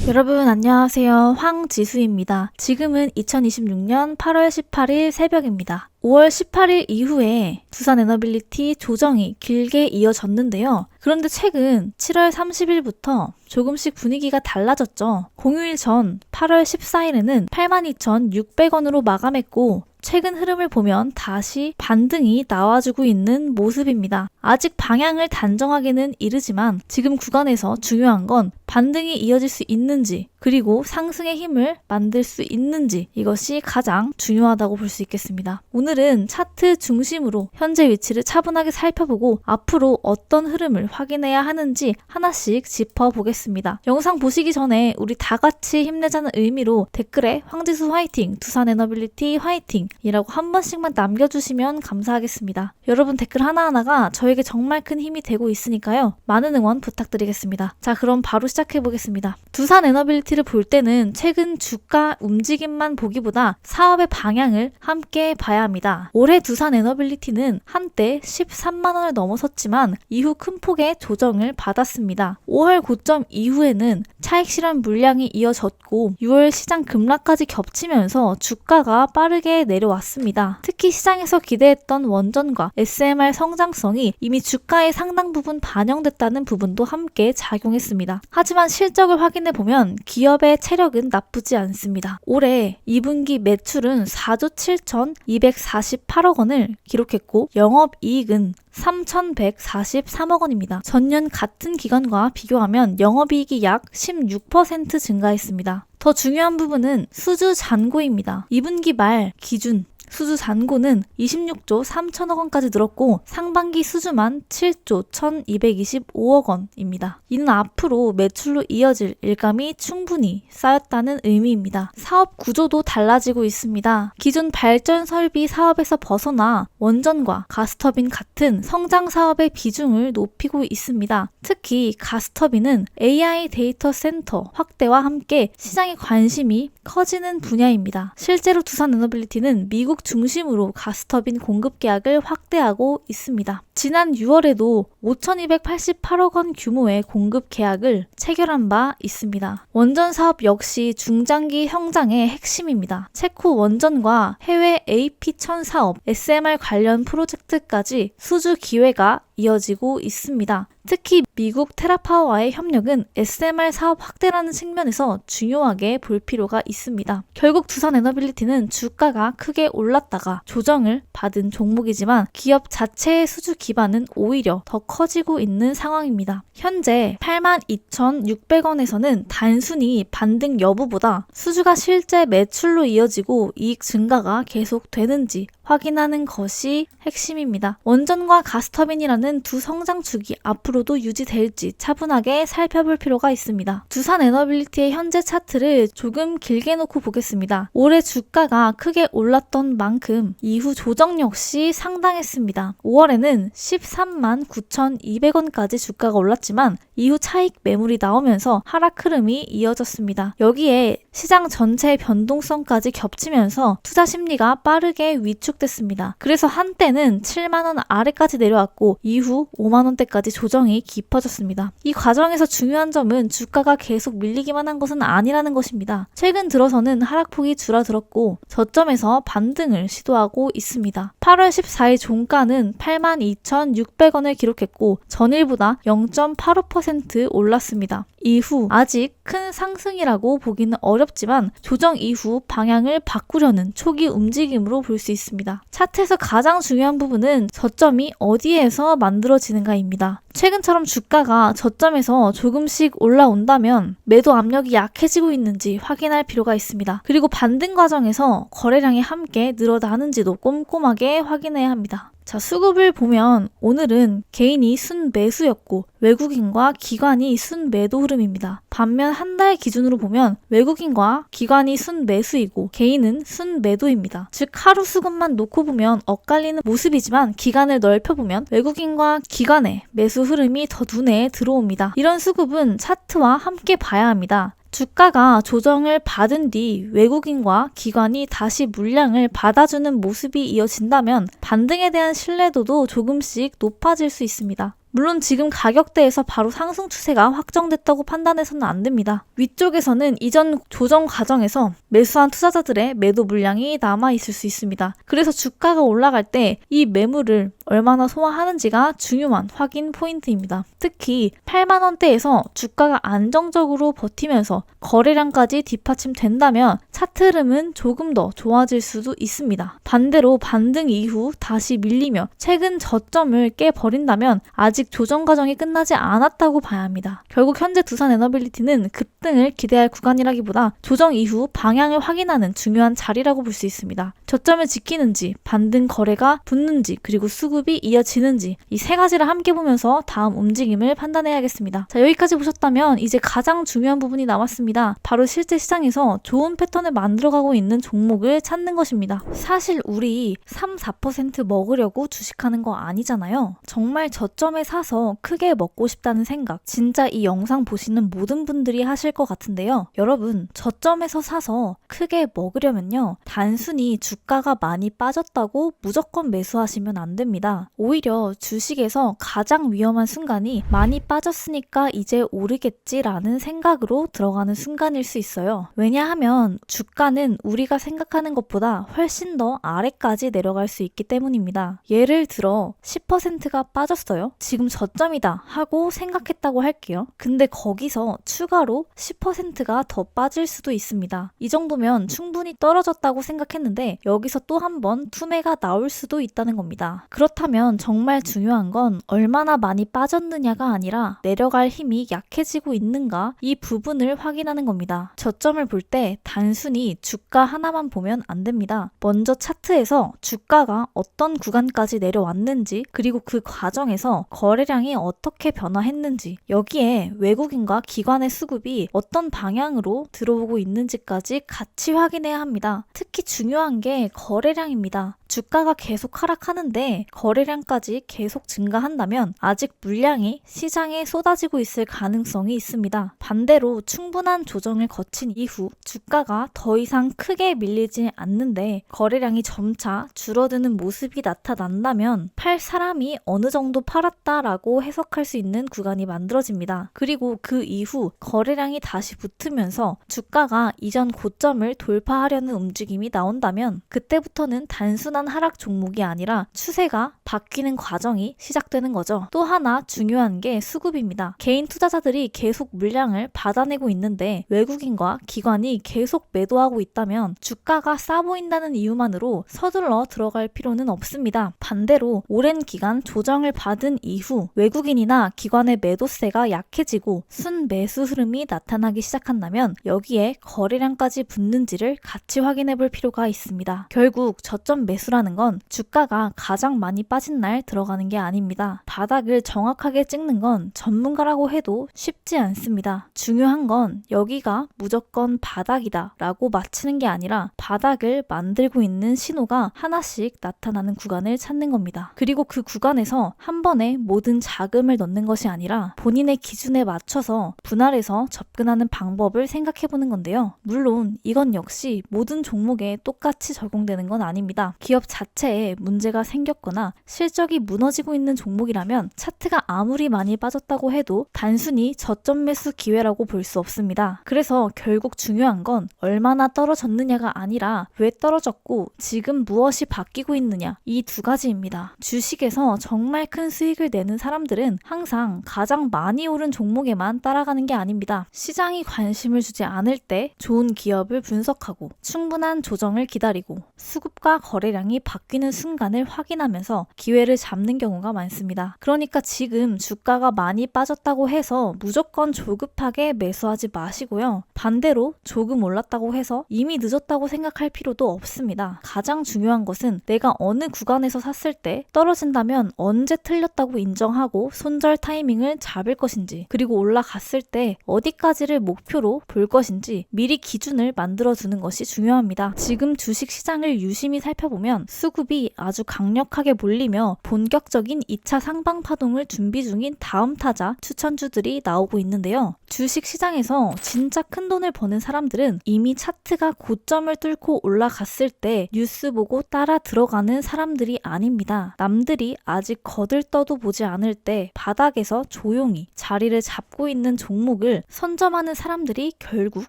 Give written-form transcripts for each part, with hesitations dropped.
여러분 안녕하세요. 황지수입니다. 지금은 2026년 8월 18일 새벽입니다. 5월 18일 이후에 두산에너빌리티 조정이 길게 이어졌는데요. 그런데 최근 7월 30일부터 조금씩 분위기가 달라졌죠. 공휴일 전 8월 14일에는 82,600원으로 마감했고 최근 흐름을 보면 다시 반등이 나와주고 있는 모습입니다. 아직 방향을 단정하기는 이르지만 지금 구간에서 중요한 건 반등이 이어질 수 있는지 그리고 상승의 힘을 만들 수 있는지 이것이 가장 중요하다고 볼 수 있겠습니다. 오늘은 차트 중심으로 현재 위치를 차분하게 살펴보고 앞으로 어떤 흐름을 확인해야 하는지 하나씩 짚어보겠습니다. 영상 보시기 전에 우리 다 같이 힘내자는 의미로 댓글에 황지수 화이팅, 두산에너빌리티 화이팅 이라고 한 번씩만 남겨주시면 감사하겠습니다. 여러분 댓글 하나하나가 저에게 정말 큰 힘이 되고 있으니까요. 많은 응원 부탁드리겠습니다. 자, 그럼 바로 시작해보겠습니다. 두산에너빌리티를 볼 때는 최근 주가 움직임만 보기보다 사업의 방향을 함께 봐야 합니다. 올해 두산에너빌리티는 한때 13만원을 넘어섰지만 이후 큰 폭의 조정을 받았습니다. 5월 고점 이후에는 차익 실현 물량이 이어졌고 6월 시장 급락까지 겹치면서 주가가 빠르게 내려왔습니다. 특히 시장에서 기대했던 원전과 SMR 성장성이 이미 주가의 상당 부분 반영됐다는 부분도 함께 작용했습니다. 하지만 실적을 확인해보면 기업의 체력은 나쁘지 않습니다. 올해 2분기 매출은 4조 7,248억 원을 기록했고 영업이익은 3,143억 원입니다. 전년 같은 기간과 비교하면 영업이익이 약 16% 증가했습니다. 더 중요한 부분은 수주 잔고입니다. 2분기 말 기준 수주 잔고는 26조 3천억 원까지 늘었고 상반기 수주만 7조 1,225억 원입니다. 이는 앞으로 매출로 이어질 일감이 충분히 쌓였다는 의미입니다. 사업 구조도 달라지고 있습니다. 기존 발전 설비 사업에서 벗어나 원전과 가스터빈 같은 성장 사업의 비중을 높이고 있습니다. 특히 가스터빈은 AI 데이터 센터 확대와 함께 시장의 관심이 커지는 분야입니다. 실제로 두산에너빌리티는 미국 중심으로 가스터빈 공급 계약을 확대하고 있습니다. 지난 6월에도 5,288억 원 규모의 공급 계약을 체결한 바 있습니다. 원전 사업 역시 중장기 성장의 핵심입니다. 체코 원전과 해외 AP1000 사업, SMR 관련 프로젝트까지 수주 기회가 이어지고 있습니다. 특히 미국 테라파워와의 협력은 SMR 사업 확대라는 측면에서 중요하게 볼 필요가 있습니다. 결국 두산에너빌리티는 주가가 크게 올랐다가 조정을 받은 종목이지만 기업 자체의 수주 기반은 오히려 더 커지고 있는 상황입니다. 현재 82,600원에서는 단순히 반등 여부보다 수주가 실제 매출로 이어지고 이익 증가가 계속되는지 확인하는 것이 핵심입니다. 원전과 가스터빈이라는 두 성장축이 앞으로도 유지될지 차분하게 살펴볼 필요가 있습니다. 두산에너빌리티의 현재 차트를 조금 길게 놓고 보겠습니다. 올해 주가가 크게 올랐던 만큼 이후 조정 역시 상당했습니다. 5월에는 13만 9,200원까지 주가가 올랐지만 이후 차익 매물이 나오면서 하락 흐름이 이어졌습니다. 여기에 시장 전체의 변동성까지 겹치면서 투자 심리가 빠르게 위축됐습니다. 그래서 한때는 7만원 아래까지 내려왔고 이후 5만원대까지 조정이 깊어졌습니다. 이 과정에서 중요한 점은 주가가 계속 밀리기만 한 것은 아니라는 것입니다. 최근 들어서는 하락폭이 줄어들었고 저점에서 반등을 시도하고 있습니다. 8월 14일 종가는 82,600원을 기록했고 전일보다 0.85% 올랐습니다. 이후 아직 큰 상승이라고 보기는 어렵지만 조정 이후 방향을 바꾸려는 초기 움직임으로 볼 수 있습니다. 차트에서 가장 중요한 부분은 저점이 어디에서 만들어지는가입니다. 최근처럼 주가가 저점에서 조금씩 올라온다면 매도 압력이 약해지고 있는지 확인할 필요가 있습니다. 그리고 반등 과정에서 거래량이 함께 늘어나는지도 꼼꼼하게 확인해야 합니다. 자, 수급을 보면 오늘은 개인이 순매수였고 외국인과 기관이 순매도 흐름입니다. 반면 한 달 기준으로 보면 외국인과 기관이 순매수이고 개인은 순매도입니다. 즉 하루 수급만 놓고 보면 엇갈리는 모습이지만 기간을 넓혀보면 외국인과 기관의 매수 흐름이 더 눈에 들어옵니다. 이런 수급은 차트와 함께 봐야 합니다. 주가가 조정을 받은 뒤 외국인과 기관이 다시 물량을 받아주는 모습이 이어진다면 반등에 대한 신뢰도도 조금씩 높아질 수 있습니다. 물론 지금 가격대에서 바로 상승 추세가 확정됐다고 판단해서는 안 됩니다. 위쪽에서는 이전 조정 과정에서 매수한 투자자들의 매도 물량이 남아있을 수 있습니다. 그래서 주가가 올라갈 때 이 매물을 얼마나 소화하는지가 중요한 확인 포인트입니다. 특히 8만 원대에서 주가가 안정적으로 버티면서 거래량까지 뒷받침된다면 차트 흐름은 조금 더 좋아질 수도 있습니다. 반대로 반등 이후 다시 밀리며 최근 저점을 깨버린다면 아직 조정 과정이 끝나지 않았다고 봐야 합니다. 결국 현재 두산에너빌리티는 급등을 기대할 구간이라기보다 조정 이후 방향을 확인하는 중요한 자리라고 볼 수 있습니다. 저점을 지키는지, 반등 거래가 붙는지, 그리고 수급이 이어지는지 이 세 가지를 함께 보면서 다음 움직임을 판단해야겠습니다. 자, 여기까지 보셨다면 이제 가장 중요한 부분이 남았습니다. 바로 실제 시장에서 좋은 패턴을 만들어가고 있는 종목을 찾는 것입니다. 사실 우리 3-4% 먹으려고 주식하는 거 아니잖아요. 정말 저점에 사서 크게 먹고 싶다는 생각 진짜 이 영상 보시는 모든 분들이 하실 것 같은데요. 여러분, 저점에서 사서 크게 먹으려면요, 단순히 주가가 많이 빠졌다고 무조건 매수하시면 안 됩니다. 오히려 주식에서 가장 위험한 순간이 많이 빠졌으니까 이제 오르겠지라는 생각으로 들어가는 순간일 수 있어요. 왜냐하면 주가는 우리가 생각하는 것보다 훨씬 더 아래까지 내려갈 수 있기 때문입니다. 예를 들어 10%가 빠졌어요. 지금 저점이다 하고 생각했다고 할게요. 근데 거기서 추가로 10%가 더 빠질 수도 있습니다. 이 정도면 충분히 떨어졌다고 생각했는데 여기서 또 한 번 투매가 나올 수도 있다는 겁니다. 그렇다면 정말 중요한 건 얼마나 많이 빠졌느냐가 아니라 내려갈 힘이 약해지고 있는가, 이 부분을 확인하는 겁니다. 저점을 볼 때 단순히 주가 하나만 보면 안 됩니다. 먼저 차트에서 주가가 어떤 구간까지 내려왔는지, 그리고 그 과정에서 거래량이 어떻게 변화했는지, 여기에 외국인과 기관의 수급이 어떤 방향으로 들어오고 있는지까지 같이 확인해야 합니다. 특히 중요한 게 거래량입니다. 주가가 계속 하락하는데 거래량까지 계속 증가한다면 아직 물량이 시장에 쏟아지고 있을 가능성이 있습니다. 반대로 충분한 조정을 거친 이후 주가가 더 이상 크게 밀리지 않는데 거래량이 점차 줄어드는 모습이 나타난다면 팔 사람이 어느 정도 팔았다라고 해석할 수 있는 구간이 만들어집니다. 그리고 그 이후 거래량이 다시 붙으면서 주가가 이전 고점을 돌파하려는 움직임이 나온다면 그때부터는 단순한 하락 종목이 아니라 추세가 바뀌는 과정이 시작되는 거죠. 또 하나 중요한 게 수급입니다. 개인 투자자들이 계속 물량을 받아내고 있는데 외국인과 기관이 계속 매도하고 있다면 주가가 싸 보인다는 이유만으로 서둘러 들어갈 필요는 없습니다. 반대로 오랜 기간 조정을 받은 이후 외국인이나 기관의 매도세가 약해지고 순매수 흐름이 나타나기 시작한다면 여기에 거래량까지 붙는지를 같이 확인해 볼 필요가 있습니다. 결국 저점 매수라는 건 주가가 가장 많이 빠진 날 들어가는 게 아닙니다. 바닥을 정확하게 찍는 건 전문가라고 해도 쉽지 않습니다. 중요한 건 여기가 무조건 바닥이다 라고 맞히는 게 아니라 바닥을 만들고 있는 신호가 하나씩 나타나는 구간을 찾는 겁니다. 그리고 그 구간에서 한 번에 모든 자금을 넣는 것이 아니라 본인의 기준에 맞춰서 분할해서 접근하는 방법을 생각해 보는 건데요. 물론 이건 역시 모든 종목에 똑같이 적용되는 건 아닙니다. 기업 자체에 문제가 생겼거나 실적이 무너지고 있는 종목이라면 차트가 아무리 많이 빠졌다고 해도 단순히 저점 매수 기회라고 볼 수 없습니다. 그래서 결국 중요한 건 얼마나 떨어졌느냐가 아니라 왜 떨어졌고 지금 무엇이 바뀌고 있느냐, 이 두 가지입니다. 주식에서 정말 큰 수익을 내는 사람들은 항상 가장 많이 오른 종목에만 따라가는 게 아닙니다. 시장이 관심을 주지 않을 때 좋은 기업을 분석하고 충분한 조정을 기다리고 수급과 거래량이 바뀌는 순간을 확인하면서 기회를 잡는 경우가 많습니다. 그러니까 지금 주가가 많이 빠졌다고 해서 무조건 조급하게 매수하지 마시고요. 반대로 조금 올랐다고 해서 이미 늦었다고 생각할 필요도 없습니다. 가장 중요한 것은 내가 어느 구간에서 샀을 때 떨어진다면 언제 틀렸다고 인정하고 손절 타이밍을 잡을 것인지, 그리고 올라갔을 때 어디까지를 목표로 볼 것인지 미리 기준을 만들어 두는 것이 중요합니다. 지금 주식 시장을 유심히 살펴보면 되면 수급이 아주 강력하게 몰리며 본격적인 2차 상방 파동을 준비 중인 다음 타자 추천주들이 나오고 있는데요. 주식 시장에서 진짜 큰 돈을 버는 사람들은 이미 차트가 고점을 뚫고 올라갔을 때 뉴스 보고 따라 들어가는 사람들이 아닙니다. 남들이 아직 거들떠도 보지 않을 때 바닥에서 조용히 자리를 잡고 있는 종목을 선점하는 사람들이 결국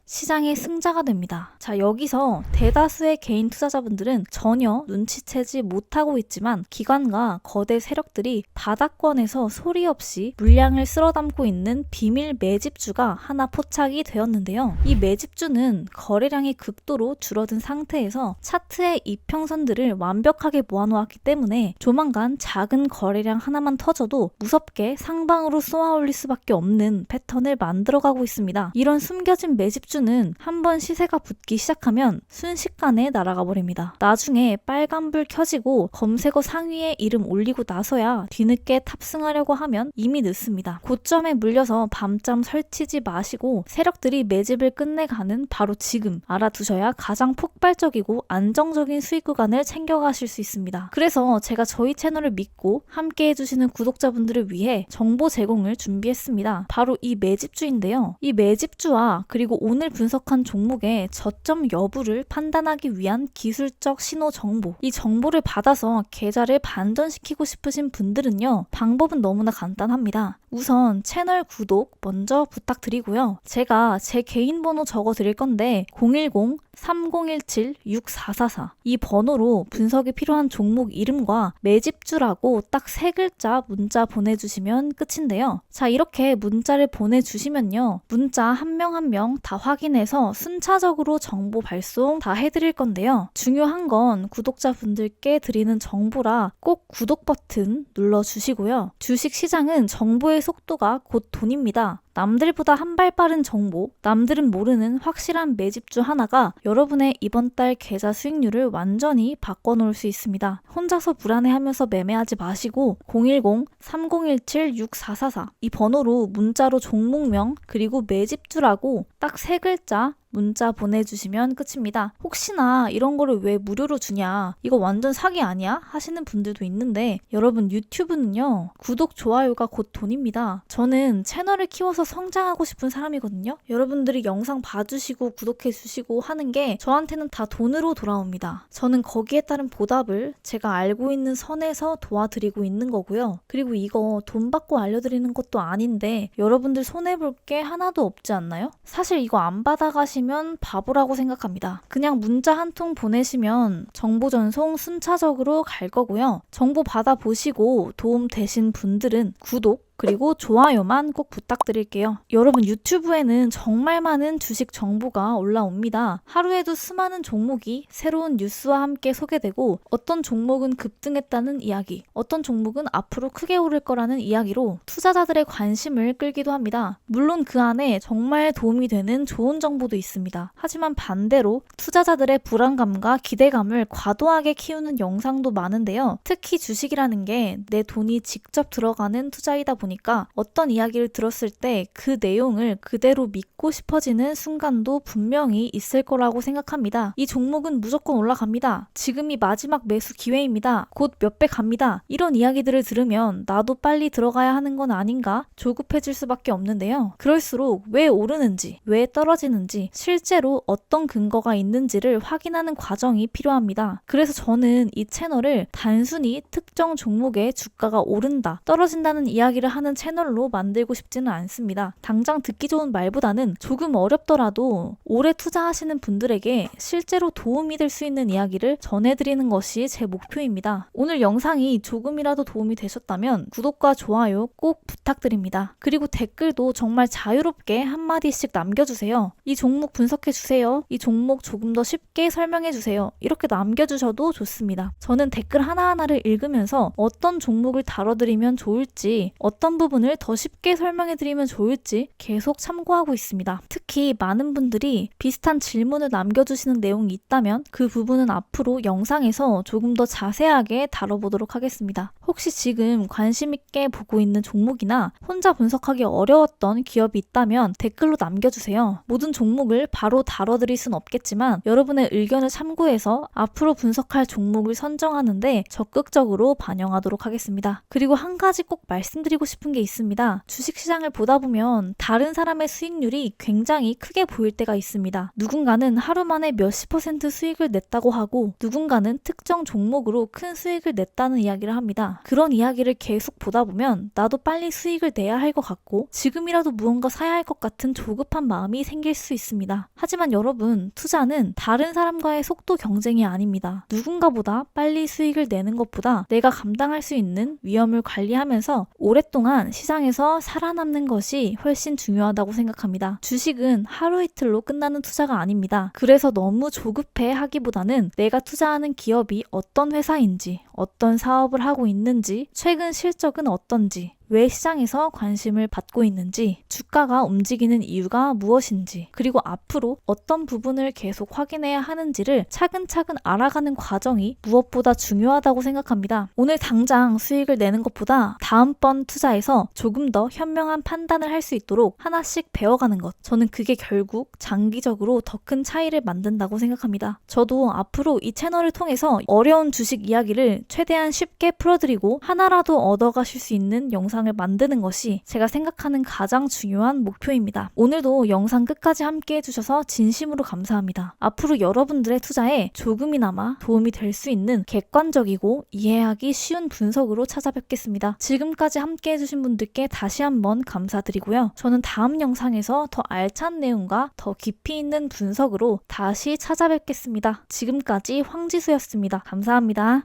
시장의 승자가 됩니다. 자, 여기서 대다수의 개인 투자자분들은 전혀 눈치채지 못하고 있지만 기관과 거대 세력들이 바닥권에서 소리 없이 물량을 쓸어담고 있는 비밀 매집주가 하나 포착이 되었는데요. 이 매집주는 거래량이 극도로 줄어든 상태에서 차트의 이평선들을 완벽하게 모아놓았기 때문에 조만간 작은 거래량 하나만 터져도 무섭게 상방으로 쏘아올릴 수밖에 없는 패턴을 만들어가고 있습니다. 이런 숨겨진 매집주는 한번 시세가 붙기 시작하면 순식간에 날아가 버립니다. 나중에 빨간불 켜지고 검색어 상위에 이름 올리고 나서야 뒤늦게 탑승하려고 하면 이미 늦습니다. 고점에 물려서 밤잠 설치지 마시고 세력들이 매집을 끝내가는 바로 지금 알아두셔야 가장 폭발적이고 안정적인 수익 구간을 챙겨가실 수 있습니다. 그래서 제가 저희 채널을 믿고 함께 해주시는 구독자분들을 위해 정보 제공을 준비했습니다. 바로 이 매집주인데요. 이 매집주와 그리고 오늘 분석한 종목의 저점 여부를 판단하기 위한 기술적 신호 정보, 이 정보를 받아서 계좌를 반전시키고 싶으신 분들은요, 방법은 너무나 간단합니다. 우선 채널 구독 먼저 부탁드리고요. 제가 제 개인 번호 적어 드릴 건데 010-3017-6444 이 번호로 분석이 필요한 종목 이름과 매집주라고 딱 3글자 문자 보내주시면 끝인데요. 자, 이렇게 문자를 보내주시면요, 문자 한 명 한 명 다 확인해서 순차적으로 정보 발송 다 해드릴 건데요. 중요한 건 구독자분들께 드리는 정보라 꼭 구독 버튼 눌러주시고요. 주식 시장은 정보의 속도가 곧 돈입니다. 남들보다 한 발 빠른 정보, 남들은 모르는 확실한 매집주 하나가 여러분의 이번 달 계좌 수익률을 완전히 바꿔놓을 수 있습니다. 혼자서 불안해하면서 매매하지 마시고 010-3017-6444 이 번호로 문자로 종목명 그리고 매집주라고 딱 3글자 문자 보내주시면 끝입니다. 혹시나 이런 거를 왜 무료로 주냐, 이거 완전 사기 아니야? 하시는 분들도 있는데 여러분, 유튜브는요, 구독, 좋아요가 곧 돈입니다. 저는 채널을 키워서 성장하고 싶은 사람이거든요. 여러분들이 영상 봐주시고 구독해주시고 하는 게 저한테는 다 돈으로 돌아옵니다. 저는 거기에 따른 보답을 제가 알고 있는 선에서 도와드리고 있는 거고요. 그리고 이거 돈 받고 알려드리는 것도 아닌데 여러분들 손해볼 게 하나도 없지 않나요? 사실 이거 안 받아가시면 바보라고 생각합니다. 그냥 문자 한 통 보내시면 정보 전송 순차적으로 갈 거고요. 정보 받아보시고 도움 되신 분들은 구독 그리고 좋아요만 꼭 부탁드릴게요. 여러분, 유튜브에는 정말 많은 주식 정보가 올라옵니다. 하루에도 수많은 종목이 새로운 뉴스와 함께 소개되고 어떤 종목은 급등했다는 이야기, 어떤 종목은 앞으로 크게 오를 거라는 이야기로 투자자들의 관심을 끌기도 합니다. 물론 그 안에 정말 도움이 되는 좋은 정보도 있습니다. 하지만 반대로 투자자들의 불안감과 기대감을 과도하게 키우는 영상도 많은데요. 특히 주식이라는 게 내 돈이 직접 들어가는 투자이다 보니까 어떤 이야기를 들었을 때 그 내용을 그대로 믿고 싶어지는 순간도 분명히 있을 거라고 생각합니다. 이 종목은 무조건 올라갑니다. 지금이 마지막 매수 기회입니다. 곧 몇 배 갑니다. 이런 이야기들을 들으면 나도 빨리 들어가야 하는 건 아닌가 조급해질 수밖에 없는데요. 그럴수록 왜 오르는지, 왜 떨어지는지, 실제로 어떤 근거가 있는지를 확인하는 과정이 필요합니다. 그래서 저는 이 채널을 단순히 특정 종목의 주가가 오른다, 떨어진다는 이야기를 하는 채널로 만들고 싶지는 않습니다. 당장 듣기 좋은 말보다는 조금 어렵더라도 오래 투자하시는 분들에게 실제로 도움이 될 수 있는 이야기를 전해드리는 것이 제 목표입니다. 오늘 영상이 조금이라도 도움이 되셨다면 구독과 좋아요 꼭 부탁드립니다. 그리고 댓글도 정말 자유롭게 한마디씩 남겨주세요. 이 종목 분석해주세요. 이 종목 조금 더 쉽게 설명해주세요. 이렇게 남겨주셔도 좋습니다. 저는 댓글 하나하나를 읽으면서 어떤 종목을 다뤄드리면 좋을지, 어떤 부분을 더 쉽게 설명해드리면 좋을지 계속 참고하고 있습니다. 특히 많은 분들이 비슷한 질문을 남겨주시는 내용이 있다면 그 부분은 앞으로 영상에서 조금 더 자세하게 다뤄보도록 하겠습니다. 혹시 지금 관심 있게 보고 있는 종목이나 혼자 분석하기 어려웠던 기업이 있다면 댓글로 남겨주세요. 모든 종목을 바로 다뤄드릴 순 없겠지만 여러분의 의견을 참고해서 앞으로 분석할 종목을 선정하는데 적극적으로 반영하도록 하겠습니다. 그리고 한 가지 꼭 말씀드리고 싶은 게 있습니다. 주식시장을 보다 보면 다른 사람의 수익률이 굉장히 크게 보일 때가 있습니다. 누군가는 하루 만에 몇십 % 수익을 냈다고 하고 누군가는 특정 종목으로 큰 수익을 냈다는 이야기를 합니다. 그런 이야기를 계속 보다 보면 나도 빨리 수익을 내야 할 것 같고 지금이라도 무언가 사야 할 것 같은 조급한 마음이 생길 수 있습니다. 하지만 여러분, 투자는 다른 사람과의 속도 경쟁이 아닙니다. 누군가보다 빨리 수익을 내는 것보다 내가 감당할 수 있는 위험을 관리하면서 오랫동안 시장에서 살아남는 것이 훨씬 중요하다고 생각합니다. 주식은 하루 이틀로 끝나는 투자가 아닙니다. 그래서 너무 조급해 하기보다는 내가 투자하는 기업이 어떤 회사인지, 어떤 사업을 하고 있는지, 최근 실적은 어떤지, 왜 시장에서 관심을 받고 있는지, 주가가 움직이는 이유가 무엇인지, 그리고 앞으로 어떤 부분을 계속 확인해야 하는지를 차근차근 알아가는 과정이 무엇보다 중요하다고 생각합니다. 오늘 당장 수익을 내는 것보다 다음번 투자에서 조금 더 현명한 판단을 할 수 있도록 하나씩 배워가는 것. 저는 그게 결국 장기적으로 더 큰 차이를 만든다고 생각합니다. 저도 앞으로 이 채널을 통해서 어려운 주식 이야기를 최대한 쉽게 풀어드리고 하나라도 얻어가실 수 있는 영상을 만드는 것이 제가 생각하는 가장 중요한 목표입니다. 오늘도 영상 끝까지 함께 해주셔서 진심으로 감사합니다. 앞으로 여러분들의 투자에 조금이나마 도움이 될 수 있는 객관적이고 이해하기 쉬운 분석으로 찾아뵙겠습니다. 지금까지 함께 해주신 분들께 다시 한번 감사드리고요. 저는 다음 영상에서 더 알찬 내용과 더 깊이 있는 분석으로 다시 찾아뵙겠습니다. 지금까지 황지수였습니다. 감사합니다.